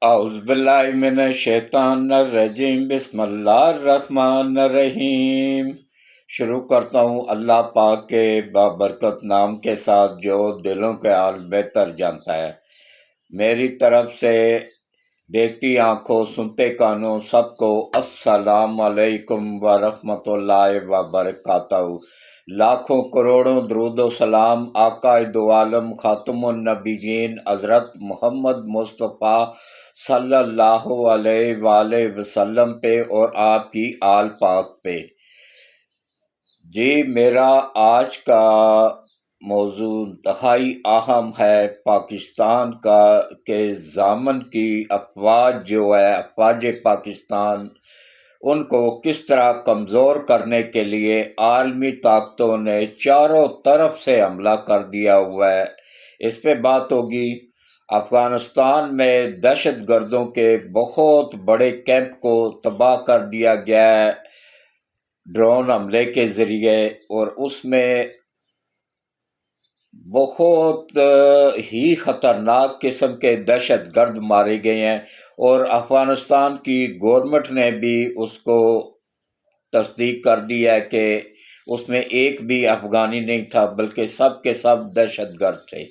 اعوذ باللہ من الشیطان الرجیم، بسم اللہ الرحمن الرحیم۔ شروع کرتا ہوں اللہ پاک کے بابرکت نام کے ساتھ جو دلوں کے حال بہتر جانتا ہے۔ میری طرف سے دیکھتی آنکھوں سنتے کانوں سب کو السلام علیکم ورحمۃ اللہ وبرکاتہ۔ لاکھوں کروڑوں درود و سلام آقا دو عالم خاتم النبیین حضرت محمد مصطفیٰ صلی اللہ علیہ وآلہ وسلم پہ اور آپ کی آل پاک پہ۔ جی میرا آج کا موضوع انتہائی اہم ہے۔ پاکستان کے ضامن کی افواج جو ہے افواج پاکستان، ان کو کس طرح کمزور کرنے کے لیے عالمی طاقتوں نے چاروں طرف سے حملہ کر دیا ہوا ہے، اس پہ بات ہوگی۔ افغانستان میں دہشت گردوں کے بہت بڑے کیمپ کو تباہ کر دیا گیا ہے ڈرون حملے کے ذریعے، اور اس میں بہت ہی خطرناک قسم کے دہشت گرد مارے گئے ہیں، اور افغانستان کی گورنمنٹ نے بھی اس کو تصدیق کر دی ہے کہ اس میں ایک بھی افغانی نہیں تھا، بلکہ سب کے سب دہشت گرد تھے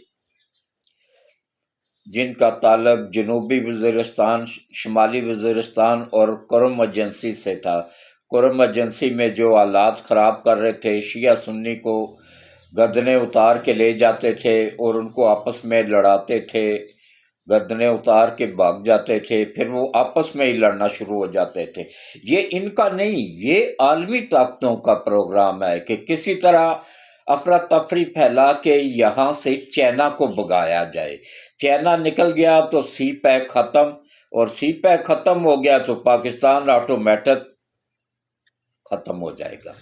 جن کا تعلق جنوبی وزیرستان، شمالی وزیرستان اور کرم ایجنسی سے تھا۔ کرم ایجنسی میں جو حالات خراب کر رہے تھے، شیعہ سنی کو گردنیں اتار کے لے جاتے تھے اور ان کو آپس میں لڑاتے تھے، گردنیں اتار کے بھاگ جاتے تھے، پھر وہ آپس میں ہی لڑنا شروع ہو جاتے تھے۔ یہ ان کا نہیں، یہ عالمی طاقتوں کا پروگرام ہے کہ کسی طرح افراتفری پھیلا کے یہاں سے چائنا کو بھگایا جائے۔ چائنا نکل گیا تو سی پیک ختم، اور سی پیک ختم ہو گیا تو پاکستان آٹومیٹک ختم ہو جائے گا،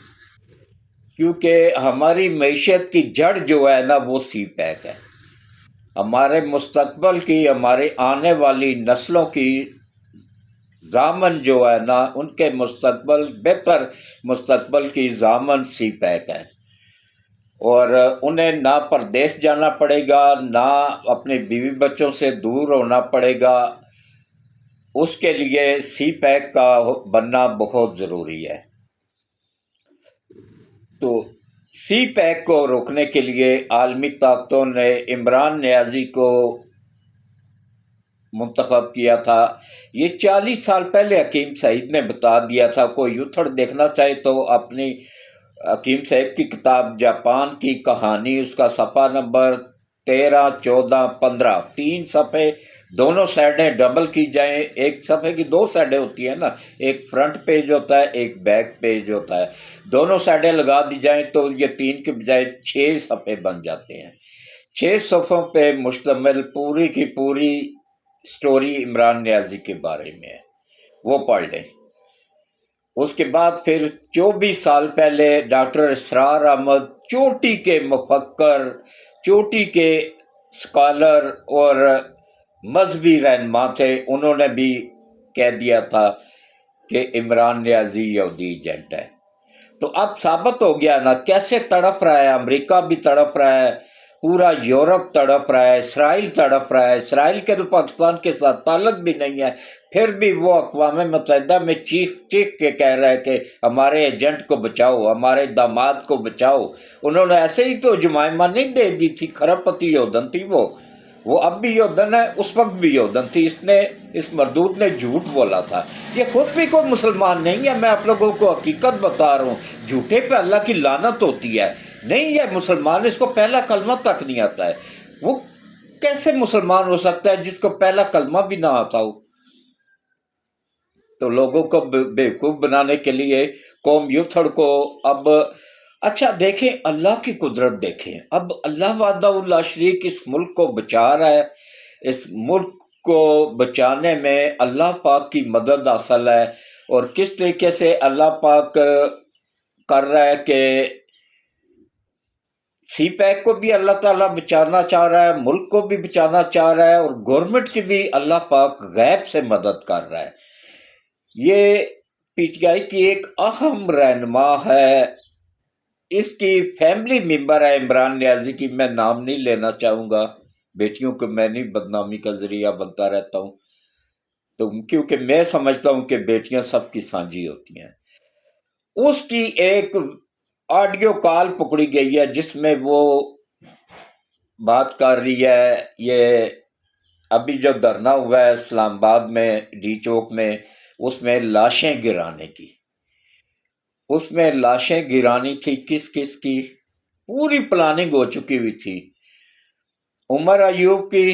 کیونکہ ہماری معیشت کی جڑ جو ہے نا وہ سی پیک ہے۔ ہمارے مستقبل کی، ہمارے آنے والی نسلوں کی ضامن جو ہے نا، ان کے مستقبل، بہتر مستقبل کی ضامن سی پیک ہے، اور انہیں نہ پردیس جانا پڑے گا، نہ اپنے بیوی بچوں سے دور ہونا پڑے گا۔ اس کے لیے سی پیک کا بننا بہت ضروری ہے۔ تو سی پیک کو روکنے کے لیے عالمی طاقتوں نے عمران نیازی کو منتخب کیا تھا۔ یہ 40 سال پہلے حکیم سعید نے بتا دیا تھا۔ کوئی یوتھڑ دیکھنا چاہے تو اپنی حکیم صاحب کی کتاب جاپان کی کہانی، اس کا صفحہ نمبر 13، 14، 15، 3 صفحے، دونوں سائڈیں ڈبل کی جائیں۔ ایک صفحے کی 2 سائڈیں ہوتی ہیں نا، ایک فرنٹ پیج ہوتا ہے، ایک بیک پیج ہوتا ہے، دونوں سائڈیں لگا دی جائیں تو یہ 3 کے بجائے 6 صفحے بن جاتے ہیں۔ 6 صفحوں پہ مشتمل پوری کی پوری سٹوری عمران نیازی کے بارے میں ہے، وہ پڑھ لیں۔ اس کے بعد پھر 24 سال پہلے ڈاکٹر اسرار احمد، چوٹی کے مفکر، چوٹی کے اسکالر اور مذہبی رہنما تھے، انہوں نے بھی کہہ دیا تھا کہ عمران نیازی یہودی ایجنٹ ہے۔ تو اب ثابت ہو گیا نا کیسے تڑپ رہا ہے، امریکہ بھی تڑپ رہا ہے، پورا یورپ تڑپ رہا ہے، اسرائیل تڑپ رہا ہے۔ اسرائیل کے تو پاکستان کے ساتھ تعلق بھی نہیں ہے، پھر بھی وہ اقوام متحدہ میں چیخ کے کہہ رہا ہے کہ ہمارے ایجنٹ کو بچاؤ، ہمارے داماد کو بچاؤ۔ انہوں نے ایسے ہی تو جمائمہ نہیں دے دی تھی، کھرپتی یودن تھی وہ اب بھی یودن ہے، اس وقت بھی یودن تھی۔ اس مردود نے جھوٹ بولا تھا، یہ خود بھی کوئی مسلمان نہیں ہے، میں آپ لوگوں کو حقیقت بتا رہا ہوں۔ جھوٹے پہ اللہ کی لعنت ہوتی ہے، نہیں ہے مسلمان، اس کو پہلا کلمہ تک نہیں آتا ہے۔ وہ کیسے مسلمان ہو سکتا ہے جس کو پہلا کلمہ بھی نہ آتا ہو؟ تو لوگوں کو بیوقوف بنانے کے لیے قوم یوتھڑ کو اب اچھا دیکھیں، اللہ کی قدرت دیکھیں۔ اب اللہ وحدہ لا شریک اس ملک کو بچا رہا ہے، اس ملک کو بچانے میں اللہ پاک کی مدد حاصل ہے، اور کس طریقے سے اللہ پاک کر رہا ہے کہ سی پیک کو بھی اللہ تعالیٰ بچانا چاہ رہا ہے، ملک کو بھی بچانا چاہ رہا ہے، اور گورنمنٹ کی بھی اللہ پاک غیب سے مدد کر رہا ہے۔ یہ پی ٹی آئی کی ایک اہم رہنما ہے، اس کی فیملی ممبر ہے عمران نیازی کی، میں نام نہیں لینا چاہوں گا، بیٹیوں کو میں نہیں بدنامی کا ذریعہ بنتا رہتا ہوں۔ تو کیونکہ میں سمجھتا ہوں کہ بیٹیاں سب کی سانجھی ہوتی ہیں، اس کی ایک آڈیو کال پکڑی گئی ہے جس میں وہ بات کر رہی ہے، یہ ابھی جو دھرنا ہوا ہے اسلام آباد میں ڈی چوک میں، اس میں لاشیں گرانے کی، اس میں لاشیں گرانی تھی کس کس کی، پوری پلاننگ ہو چکی ہوئی تھی، عمر ایوب کی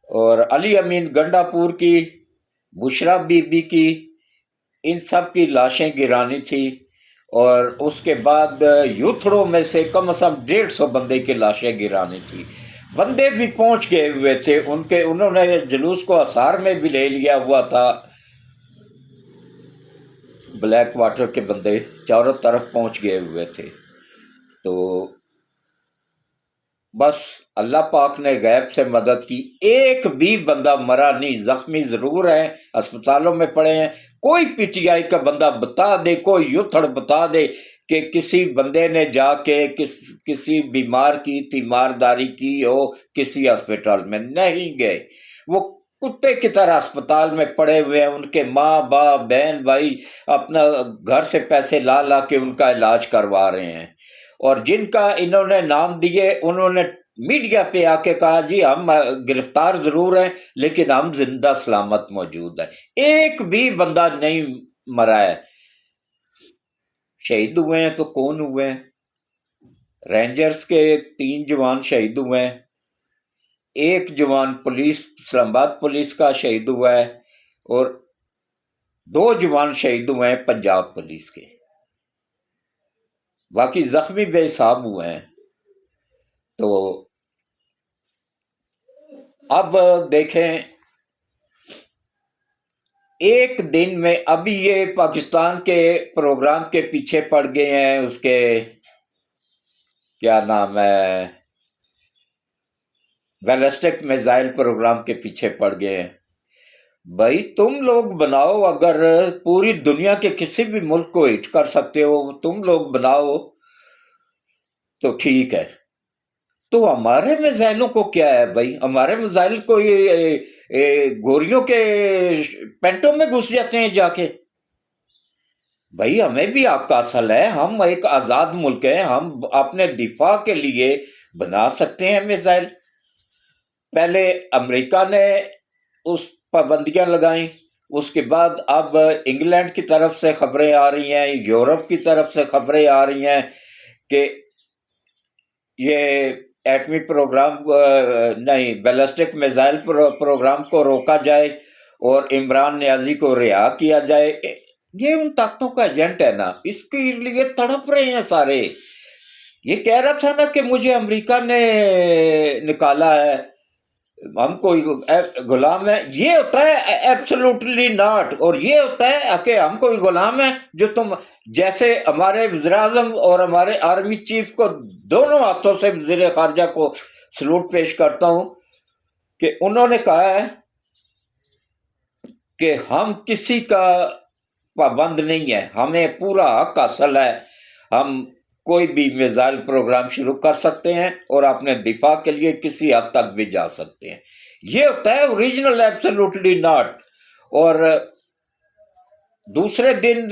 اور علی امین گنڈا پور کی، بشرا بی بی کی، ان سب کی لاشیں گرانی تھی، اور اس کے بعد یوتھڑوں میں سے کم از کم 150 بندے کی لاشیں گرانی تھی۔ بندے بھی پہنچ گئے ہوئے تھے، انہوں نے جلوس کو اثار میں بھی لے لیا ہوا تھا، بلیک واٹر کے بندے چاروں طرف پہنچ گئے ہوئے تھے۔ تو بس اللہ پاک نے غیب سے مدد کی، ایک بھی بندہ مرا نہیں، زخمی ضرور ہیں، اسپتالوں میں پڑے ہیں۔ کوئی پی ٹی آئی کا بندہ بتا دے، کوئی یوتھڑ بتا دے کہ کسی بندے نے جا کے کسی بیمار کی تیمارداری کی ہو کسی ہسپتال میں، نہیں گئے، وہ کتے کی طرح اسپتال میں پڑے ہوئے ہیں، ان کے ماں باپ بہن بھائی اپنا گھر سے پیسے لا لا کے ان کا علاج کروا رہے ہیں، اور جن کا انہوں نے نام دیے انہوں نے میڈیا پہ آ کے کہا جی ہم گرفتار ضرور ہیں لیکن ہم زندہ سلامت موجود ہیں، ایک بھی بندہ نہیں مرا ہے۔ شہید ہوئے ہیں تو کون ہوئے ہیں؟ رینجرز کے 3 جوان شہید ہوئے ہیں، ایک جوان پولیس اسلام آباد پولیس کا شہید ہوا ہے، اور 2 جوان شہید ہوئے ہیں پنجاب پولیس کے، باقی زخمی بے حساب ہوئے ہیں۔ تو اب دیکھیں ایک دن میں ابھی یہ پاکستان کے پروگرام کے پیچھے پڑ گئے ہیں، اس کے کیا نام ہے، بیلسٹک میزائل پروگرام کے پیچھے پڑ گئے ہیں۔ بھائی تم لوگ بناؤ، اگر پوری دنیا کے کسی بھی ملک کو ہٹ کر سکتے ہو تم لوگ بناؤ تو ٹھیک ہے، تو ہمارے میزائلوں کو کیا ہے بھائی؟ ہمارے میزائل کو گوریوں کے پینٹوں میں گھس جاتے ہیں جا کے۔ بھائی ہمیں بھی حق حاصل ہے، ہم ایک آزاد ملک ہیں، ہم اپنے دفاع کے لیے بنا سکتے ہیں میزائل۔ پہلے امریکہ نے اس پابندیاں لگائیں، اس کے بعد اب انگلینڈ کی طرف سے خبریں آ رہی ہیں، یورپ کی طرف سے خبریں آ رہی ہیں کہ یہ ایٹمی پروگرام نہیں، بیلسٹک میزائل پروگرام کو روکا جائے اور عمران نیازی کو رہا کیا جائے۔ یہ ان طاقتوں کا ایجنٹ ہے نا، اس کے لیے تڑپ رہے ہیں سارے۔ یہ کہہ رہا تھا نا کہ مجھے امریکہ نے نکالا ہے، ہم کوئی غلام ہے، یہ ہوتا ہے ایبسولوٹلی ناٹ، اور یہ ہوتا ہے کہ ہم کوئی غلام ہیں جو تم جیسے ہمارے وزیراعظم اور ہمارے آرمی چیف کو دونوں ہاتھوں سے وزیر خارجہ کو سلوٹ پیش کرتا ہوں کہ انہوں نے کہا ہے کہ ہم کسی کا پابند نہیں ہے، ہمیں پورا حق حاصل ہے، ہم کوئی بھی میزائل پروگرام شروع کر سکتے ہیں اور اپنے دفاع کے لیے کسی حد تک بھی جا سکتے ہیں۔ یہ ہوتا ہے اوریجنل ایبسولوٹلی ناٹ۔ اور دوسرے دن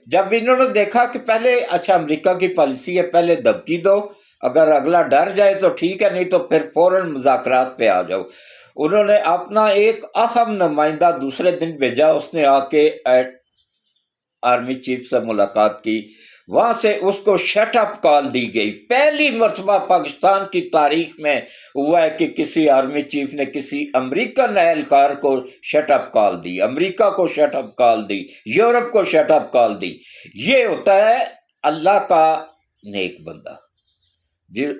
جب انہوں نے دیکھا کہ پہلے اچھا امریکہ کی پالیسی ہے پہلے دھمکی دو، اگر اگلا ڈر جائے تو ٹھیک ہے، نہیں تو پھر فوراً مذاکرات پہ آ جاؤ۔ انہوں نے اپنا ایک اہم نمائندہ دوسرے دن بھیجا، اس نے آ کے آرمی چیف سے ملاقات کی، وہاں سے اس کو شٹ اپ کال دی گئی۔ پہلی مرتبہ پاکستان کی تاریخ میں ہوا ہے کہ کسی آرمی چیف نے کسی امریکن اہلکار کو شٹ اپ کال دی، امریکہ کو شٹ اپ کال دی، یورپ کو شٹ اپ کال دی۔ یہ ہوتا ہے اللہ کا نیک بندہ،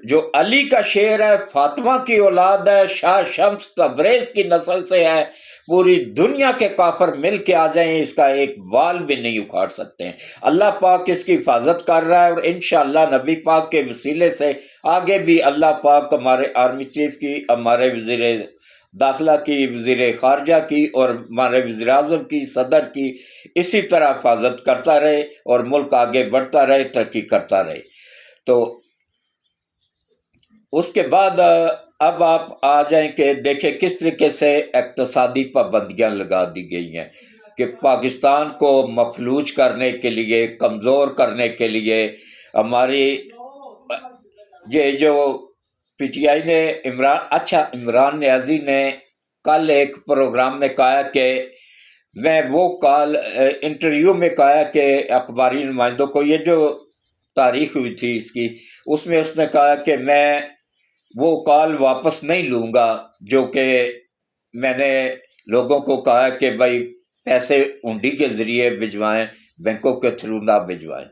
جو علی کا شعر ہے، فاطمہ کی اولاد ہے، شاہ شمس تبریز کی نسل سے ہے، پوری دنیا کے کافر مل کے آ جائیں اس کا ایک وال بھی نہیں اکھاڑ سکتے ہیں۔ اللہ پاک اس کی حفاظت کر رہا ہے، اور انشاءاللہ نبی پاک کے وسیلے سے آگے بھی اللہ پاک ہمارے آرمی چیف کی، ہمارے وزیر داخلہ کی، وزیر خارجہ کی، اور ہمارے وزیر اعظم کی، صدر کی اسی طرح حفاظت کرتا رہے اور ملک آگے بڑھتا رہے، ترقی کرتا رہے۔ تو اس کے بعد اب آپ آ جائیں کہ دیکھیں کس طریقے سے اقتصادی پابندیاں لگا دی گئی ہیں کہ پاکستان کو مفلوج کرنے کے لیے، کمزور کرنے کے لیے ہماری یہ جو پی ٹی آئی نے عمران نیازی نے کل ایک پروگرام میں کہا کہ میں وہ کال انٹرویو میں کہا کہ اخباری نمائندوں کو، یہ جو تاریخ ہوئی تھی اس کی، اس میں اس نے کہا کہ میں وہ کال واپس نہیں لوں گا جو کہ میں نے لوگوں کو کہا کہ بھائی پیسے ہنڈی کے ذریعے بھجوائیں، بینکوں کے تھرو نہ بھجوائیں۔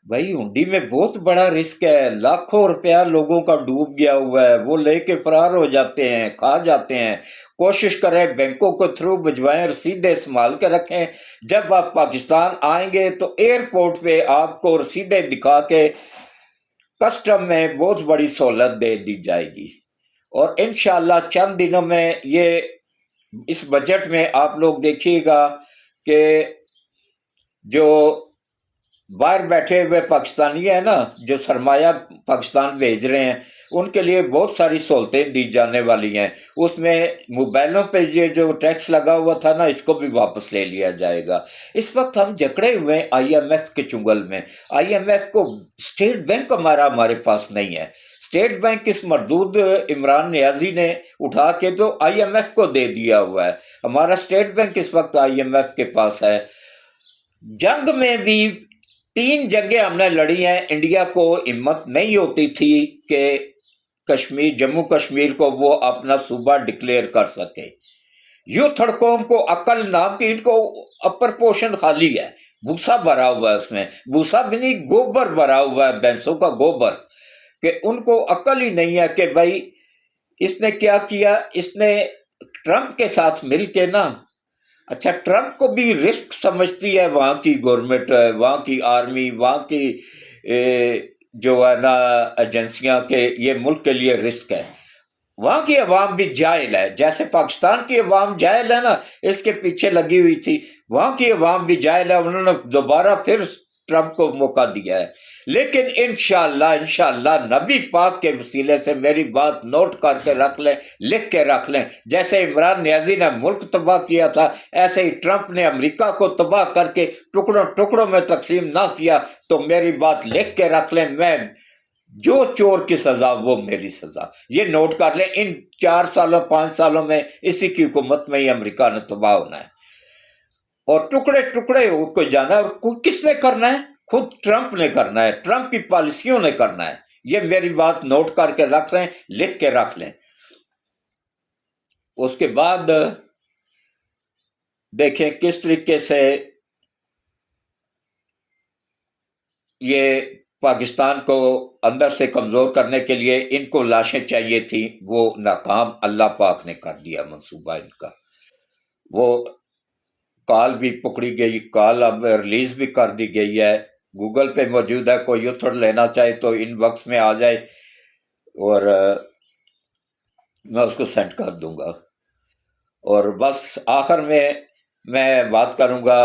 بھائی ہنڈی میں بہت بڑا رسک ہے، لاکھوں روپیہ لوگوں کا ڈوب گیا ہوا ہے، وہ لے کے فرار ہو جاتے ہیں، کھا جاتے ہیں۔ کوشش کریں بینکوں کو تھرو بھجوائیں، رسیدیں سنبھال کے رکھیں۔ جب آپ پاکستان آئیں گے تو ایئرپورٹ پہ آپ کو رسیدیں دکھا کے کسٹم میں بہت بڑی سہولت دے دی جائے گی، اور انشاءاللہ چند دنوں میں یہ اس بجٹ میں آپ لوگ دیکھیے گا کہ جو باہر بیٹھے ہوئے پاکستانی ہیں نا، جو سرمایہ پاکستان بھیج رہے ہیں، ان کے لیے بہت ساری سہولتیں دی جانے والی ہیں۔ اس میں موبائلوں پہ یہ جو ٹیکس لگا ہوا تھا نا، اس کو بھی واپس لے لیا جائے گا۔ اس وقت ہم جکڑے ہوئے ہیں آئی ایم ایف کے چنگل میں۔ آئی ایم ایف کو اسٹیٹ بینک ہمارے پاس نہیں ہے۔ اسٹیٹ بینک اس مردود عمران نیازی نے اٹھا کے تو آئی ایم ایف کو دے دیا ہوا ہے۔ ہمارا اسٹیٹ بینک اس وقت آئی ایم ایف کے پاس ہے۔ جنگ میں بھی 3 جنگیں ہم نے لڑی ہیں، انڈیا کو ہمت نہیں ہوتی تھی کہ جموں کشمیر کو وہ اپنا صوبہ ڈکلیئر کر سکے۔ یوتھڑ قوم کو عقل نام کی، ان کو اپر پوشن خالی ہے، بھوسا بھرا ہوا ہے، اس میں بھوسا بھی نہیں، گوبر بھرا ہوا ہے، بھینسوں کا گوبر، کہ ان کو عقل ہی نہیں ہے کہ بھائی اس نے کیا کیا۔ اس نے ٹرمپ کے ساتھ مل کے نا، اچھا ٹرمپ کو بھی رسک سمجھتی ہے وہاں کی گورنمنٹ، وہاں کی آرمی، وہاں کی جو ہے نا ایجنسیاں، کہ یہ ملک کے لیے رسک ہے۔ وہاں کی عوام بھی جاہل ہے، جیسے پاکستان کی عوام جاہل ہے نا، اس کے پیچھے لگی ہوئی تھی، وہاں کی عوام بھی جاہل ہے، انہوں نے دوبارہ پھر ٹرمپ کو موقع دیا ہے۔ لیکن انشاءاللہ نبی پاک کے وسیلے سے میری بات نوٹ کر کے رکھ لیں، لکھ کے رکھ لیں، جیسے عمران نیازی نے ملک تباہ کیا تھا، ایسے ہی ٹرمپ نے امریکہ کو تباہ کر کے ٹکڑوں ٹکڑوں میں تقسیم نہ کیا تو میری بات لکھ کے رکھ لیں، میں جو چور کی سزا وہ میری سزا، یہ نوٹ کر لیں۔ ان 4 سالوں 5 سالوں میں اسی کی حکومت میں ہی امریکہ نے تباہ ہونا ہے، اور ٹکڑے ٹکڑے ہو کو جانا ہے۔ اور کس نے کرنا ہے؟ خود ٹرمپ نے کرنا ہے، ٹرمپ کی پالیسیوں نے کرنا ہے۔ یہ میری بات نوٹ کر کے رکھ لیں، لکھ کے رکھ لیں۔ اس کے بعد دیکھیں کس طریقے سے یہ پاکستان کو اندر سے کمزور کرنے کے لیے ان کو لاشیں چاہیے تھیں، وہ ناکام اللہ پاک نے کر دیا منصوبہ ان کا۔ وہ کال بھی پکڑی گئی، کال اب ریلیز بھی کر دی گئی ہے، گوگل پہ موجود ہے، کوئی یوتھڑ لینا چاہے تو ان باکس میں آ جائے اور میں اس کو سینڈ کر دوں گا۔ اور بس آخر میں بات کروں گا،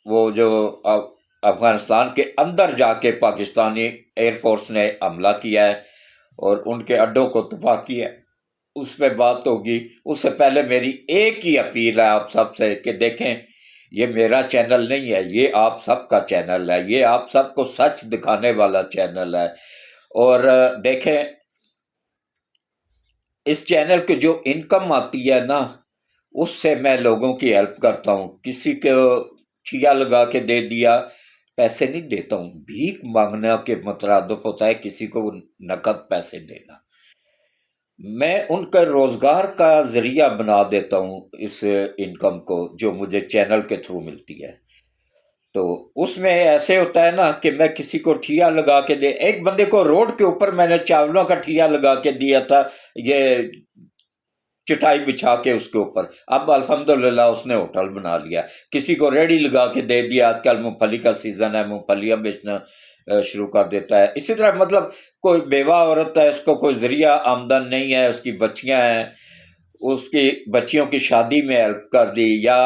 وہ جو افغانستان کے اندر جا کے پاکستانی ایئر فورس نے حملہ کیا ہے اور ان کے اڈوں کو تباہ کیا ہے، اس پہ بات ہوگی۔ اس سے پہلے میری ایک ہی اپیل ہے آپ سب سے کہ دیکھیں یہ میرا چینل نہیں ہے، یہ آپ سب کا چینل ہے، یہ آپ سب کو سچ دکھانے والا چینل ہے۔ اور دیکھیں اس چینل کی جو انکم آتی ہے نا، اس سے میں لوگوں کی ہیلپ کرتا ہوں، کسی کو ٹھیا لگا کے دے دیا، پیسے نہیں دیتا ہوں، بھیک مانگنا کے مترادف ہوتا ہے کسی کو نقد پیسے دینا۔ میں ان کا روزگار کا ذریعہ بنا دیتا ہوں اس انکم کو جو مجھے چینل کے تھرو ملتی ہے۔ تو اس میں ایسے ہوتا ہے نا کہ میں کسی کو ٹھیا لگا کے ایک بندے کو روڈ کے اوپر میں نے چاولوں کا ٹھیا لگا کے دیا تھا، یہ چٹائی بچھا کے اس کے اوپر، اب الحمدللہ اس نے ہوٹل بنا لیا۔ کسی کو ریڑی لگا کے دے دیا، آج کل مونگ پھلی کا سیزن ہے، مونگ پھلیاں بیچنا شروع کر دیتا ہے۔ اسی طرح مطلب کوئی بیوہ عورت ہے، اس کو کوئی ذریعہ آمدن نہیں ہے، اس کی بچیاں ہیں، اس کی بچیوں کی شادی میں ہیلپ کر دی، یا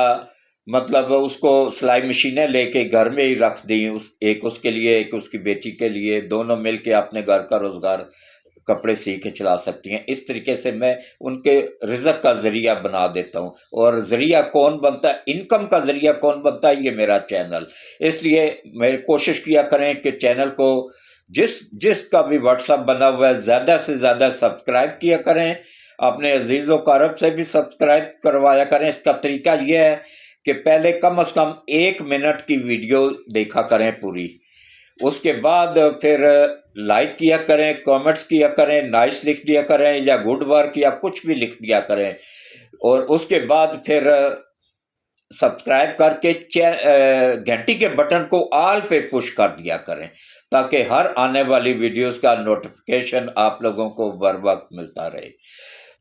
مطلب اس کو سلائی مشینیں لے کے گھر میں ہی رکھ دیں، ایک اس کے لیے ایک اس کی بیٹی کے لیے، دونوں مل کے اپنے گھر کا روزگار کپڑے سی کے چلا سکتی ہیں۔ اس طریقے سے میں ان کے رزق کا ذریعہ بنا دیتا ہوں، اور ذریعہ کون بنتا ہے، انکم کا ذریعہ کون بنتا ہے، یہ میرا چینل۔ اس لیے میں کوشش کیا کریں کہ چینل کو جس کا بھی واٹس ایپ بنا ہوا ہے زیادہ سے زیادہ سبسکرائب کیا کریں، اپنے عزیز و اقارب سے بھی سبسکرائب کروایا کریں۔ اس کا طریقہ یہ ہے کہ پہلے کم از کم 1 منٹ کی ویڈیو دیکھا کریں پوری، اس کے بعد پھر لائک کیا کریں، کامنٹس کیا کریں، نائس لکھ دیا کریں یا گڈ ورک یا کچھ بھی لکھ دیا کریں، اور اس کے بعد پھر سبسکرائب کر کے گھنٹی کے بٹن کو آل پہ پش کر دیا کریں، تاکہ ہر آنے والی ویڈیوز کا نوٹیفیکیشن آپ لوگوں کو بر وقت ملتا رہے۔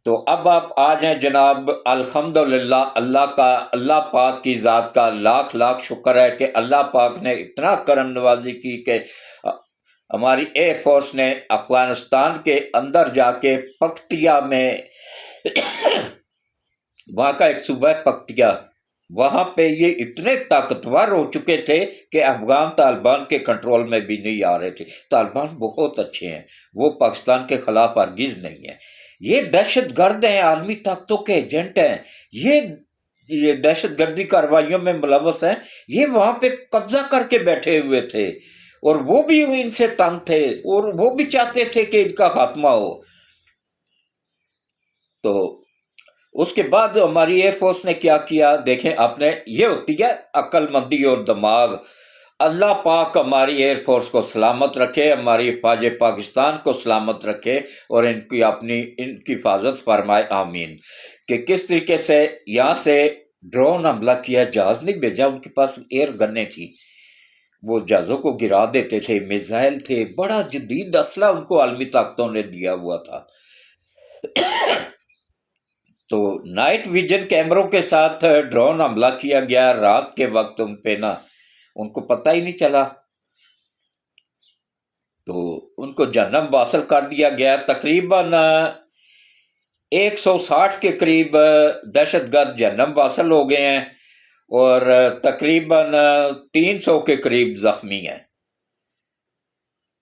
تو اب آپ آ جائیں جناب، الحمدللہ اللہ پاک کی ذات کا لاکھ لاکھ شکر ہے کہ اللہ پاک نے اتنا کرم نوازی کی کہ ہماری ایئر فورس نے افغانستان کے اندر جا کے پکتیا میں وہاں کا ایک صوبہ ہے پکتیا، وہاں پہ یہ اتنے طاقتور ہو چکے تھے کہ افغان طالبان کے کنٹرول میں بھی نہیں آ رہے تھے۔ طالبان بہت اچھے ہیں، وہ پاکستان کے خلاف ہرگز نہیں ہیں، یہ دہشت گرد ہیں، عالمی طاقتوں کے ایجنٹ ہیں، یہ دہشت گردی کارروائیوں میں ملوث ہیں، یہ وہاں پہ قبضہ کر کے بیٹھے ہوئے تھے، اور وہ بھی ان سے تنگ تھے، اور وہ بھی چاہتے تھے کہ ان کا خاتمہ ہو۔ تو اس کے بعد ہماری ایئر فورس نے کیا کیا، دیکھیں آپ نے، یہ ہوتی ہے عقل مندی اور دماغ۔ اللہ پاک ہماری ایئر فورس کو سلامت رکھے، ہماری فوج پاکستان کو سلامت رکھے، اور ان کی حفاظت فرمائے، آمین۔ کہ کس طریقے سے یہاں سے ڈرون حملہ کیا، جہاز نہیں بھیجا، ان کے پاس ایئر گنیں تھی، وہ جہازوں کو گرا دیتے تھے، میزائل تھے، بڑا جدید اسلحہ ان کو عالمی طاقتوں نے دیا ہوا تھا۔ تو نائٹ ویژن کیمروں کے ساتھ ڈرون حملہ کیا گیا رات کے وقت، ان پہ ان کو پتہ ہی نہیں چلا، تو ان کو جہنم واصل کر دیا گیا۔ تقریباً 160 کے قریب دہشت گرد جہنم واصل ہو گئے ہیں، اور تقریباً 300 کے قریب زخمی ہیں۔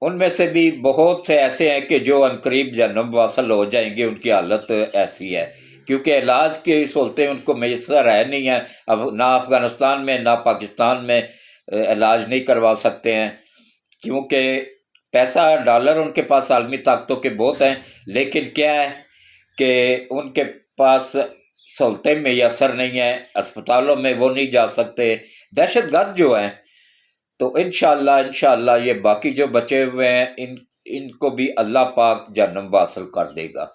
ان میں سے بھی بہت سے ایسے ہیں کہ جو عنقریب جہنم واصل ہو جائیں گے، ان کی حالت ایسی ہے، کیونکہ علاج کی سہولتیں ان کو میسر ہے نہیں ہیں، اب نہ افغانستان میں نہ پاکستان میں علاج نہیں کروا سکتے ہیں، کیونکہ پیسہ ڈالر ان کے پاس عالمی طاقتوں کے بہت ہیں، لیکن کیا ہے کہ ان کے پاس سہولتیں میسر نہیں ہیں، اسپتالوں میں وہ نہیں جا سکتے، دہشت گرد جو ہیں۔ تو انشاءاللہ یہ باقی جو بچے ہوئے ہیں ان کو بھی اللہ پاک جہنم واصل کر دے گا۔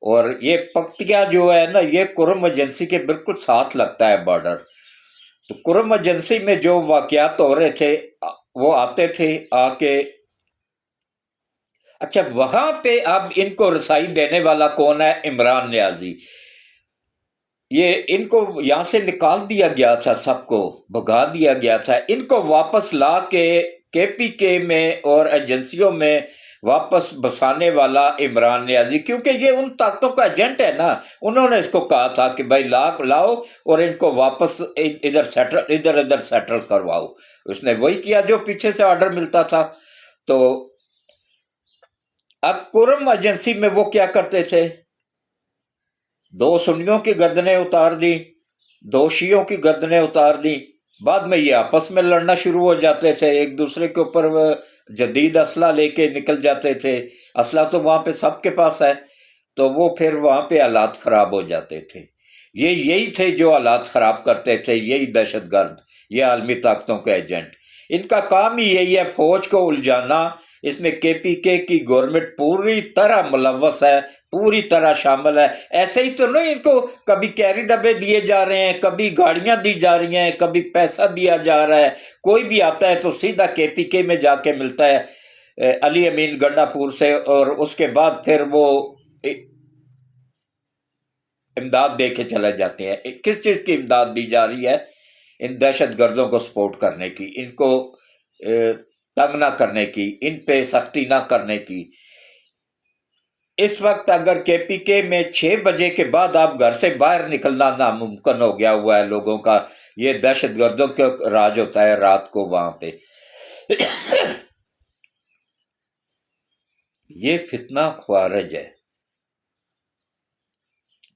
اور یہ پکتیا جو ہے نا، یہ کرم ایجنسی کے بالکل ساتھ لگتا ہے بارڈر، تو کرم ایجنسی میں جو واقعات ہو رہے تھے وہ آتے تھے آ کے، اچھا وہاں پہ اب ان کو رسائی دینے والا کون ہے؟ عمران نیازی۔ یہ ان کو یہاں سے نکال دیا گیا تھا، سب کو بھگا دیا گیا تھا، ان کو واپس لا کے پی کے میں اور ایجنسیوں میں واپس بسانے والا عمران نیازی، کیونکہ یہ ان طاقتوں کا ایجنٹ ہے نا، انہوں نے اس کو کہا تھا کہ بھائی لاؤ اور ان کو واپس ادھر سیٹل کرواؤ، اس نے وہی کیا جو پیچھے سے آرڈر ملتا تھا۔ تو اب کرم ایجنسی میں وہ کیا کرتے تھے، 2 سنیوں کی گردنیں اتار دی، 2 شیعوں کی گردنیں اتار دی، بعد میں یہ آپس میں لڑنا شروع ہو جاتے تھے، ایک دوسرے کے اوپر جدید اسلحہ لے کے نکل جاتے تھے، اسلحہ تو وہاں پہ سب کے پاس ہے، تو وہ پھر وہاں پہ حالات خراب ہو جاتے تھے۔ یہی تھے جو حالات خراب کرتے تھے، یہی دہشت گرد، یہ عالمی طاقتوں کے ایجنٹ، ان کا کام ہی یہی ہے، فوج کو الجھانا۔ اس میں کے پی کے کی گورنمنٹ پوری طرح ملوث ہے، پوری طرح شامل ہے۔ ایسے ہی تو نہیں ان کو کبھی کیری ڈبے دیے جا رہے ہیں، کبھی گاڑیاں دی جا رہی ہیں، کبھی پیسہ دیا جا رہا ہے، کوئی بھی آتا ہے تو سیدھا کے پی کے میں جا کے ملتا ہے علی امین گنڈا پور سے، اور اس کے بعد پھر وہ امداد دے کے چلے جاتے ہیں۔ کس چیز کی امداد دی جا رہی ہے؟ ان دہشت گردوں کو سپورٹ کرنے کی، ان کو تنگ نہ کرنے کی، ان پہ سختی نہ کرنے کی۔ اس وقت اگر کے پی کے میں 6 بجے کے بعد آپ گھر سے باہر نکلنا ناممکن ہو گیا ہوا ہے لوگوں کا، یہ دہشت گردوں کا راج ہوتا ہے رات کو وہاں پہ۔ یہ فتنہ خوارج ہے،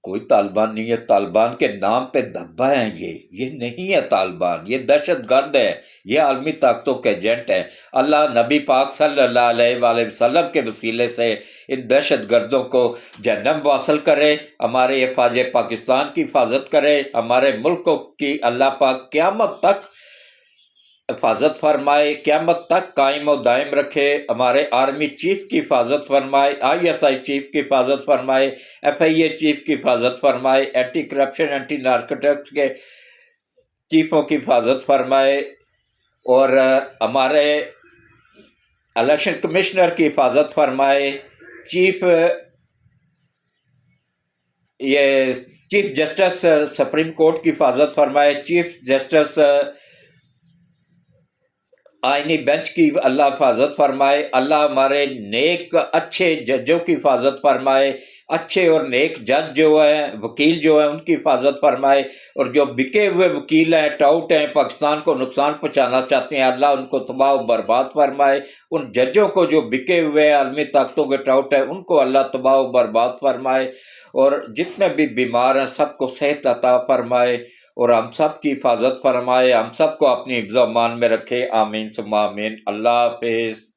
کوئی طالبان نہیں ہے، طالبان کے نام پہ دھبا ہیں، یہ نہیں ہے طالبان، یہ دہشت گرد ہے، یہ عالمی طاقتوں کے ایجنٹ ہیں۔ اللہ نبی پاک صلی اللہ علیہ وآلہ وسلم کے وسیلے سے ان دہشت گردوں کو جہنم واصل کرے، ہمارے حفاظ پاکستان کی حفاظت کرے، ہمارے ملک کی اللہ پاک قیامت تک حفاظت فرمائے، قیامت تک قائم و دائم رکھے، ہمارے آرمی چیف کی حفاظت فرمائے، ISI چیف کی حفاظت فرمائے، FIA چیف کی حفاظت فرمائے، اینٹی کرپشن اینٹی نارکوٹکس کے چیفوں کی حفاظت فرمائے، اور ہمارے الیکشن کمشنر کی حفاظت فرمائے، چیف جسٹس سپریم کورٹ کی حفاظت فرمائے، چیف جسٹس آئینی بینچ کی اللہ حفاظت فرمائے، اللہ ہمارے نیک اچھے ججوں کی حفاظت فرمائے، اچھے اور نیک جج جو ہیں، وکیل جو ہیں، ان کی حفاظت فرمائے، اور جو بکے ہوئے وکیل ہیں، ٹاؤٹ ہیں، پاکستان کو نقصان پہنچانا چاہتے ہیں، اللہ ان کو تباہ و برباد فرمائے، ان ججوں کو جو بکے ہوئے ہیں، عالمی طاقتوں کے ٹاؤٹ ہیں، ان کو اللہ تباہ و برباد فرمائے، اور جتنے بھی بیمار ہیں سب کو صحت عطا فرمائے، اور ہم سب کی حفاظت فرمائے، ہم سب کو اپنی حفظ و امان میں رکھے، آمین ثم آمین۔ اللہ حافظ۔